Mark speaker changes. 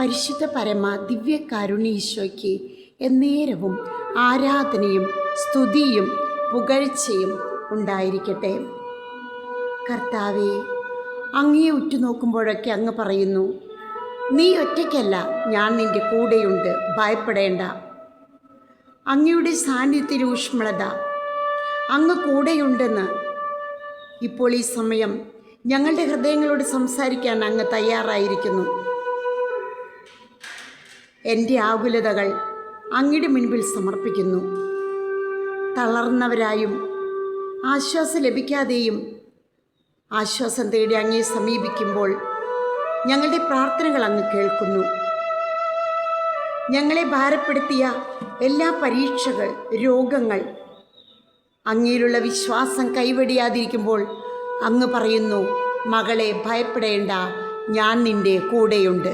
Speaker 1: പരിശുദ്ധ പരമ ദിവ്യകാരുണ്യ എന്നേരവും ആരാധനയും സ്തുതിയും പുകഴ്ചയും ഉണ്ടായിരിക്കട്ടെ. കർത്താവേ, അങ്ങയെ ഉറ്റുനോക്കുമ്പോഴൊക്കെ അങ്ങ് പറയുന്നു, നീ ഒറ്റയ്ക്കല്ല, ഞാൻ നിൻ്റെ കൂടെയുണ്ട്, ഭയപ്പെടേണ്ട. അങ്ങയുടെ സാന്നിധ്യത്തിലെ ഊഷ്മളത, അങ്ങ് കൂടെയുണ്ടെന്ന് ഇപ്പോൾ ഈ സമയം ഞങ്ങളുടെ ഹൃദയങ്ങളോട് സംസാരിക്കാൻ അങ്ങ് തയ്യാറായിരിക്കുന്നു. എൻ്റെ ആകുലതകൾ അങ്ങയുടെ മുൻപിൽ സമർപ്പിക്കുന്നു. തളർന്നവരായും ആശ്വാസം ലഭിക്കാതെയും ആശ്വാസം തേടി അങ്ങയെ സമീപിക്കുമ്പോൾ ഞങ്ങളുടെ പ്രാർത്ഥനകൾ അങ്ങ് കേൾക്കുന്നു. ഞങ്ങളെ ഭാരപ്പെടുത്തിയ എല്ലാ പരീക്ഷകൾ, രോഗങ്ങൾ അങ്ങയിലുള്ള വിശ്വാസം കൈവെടിയാതിരിക്കുമ്പോൾ അങ്ങ് പറയുന്നു, മകളെ ഭയപ്പെടേണ്ട, ഞാൻ നിൻ്റെ കൂടെയുണ്ട്.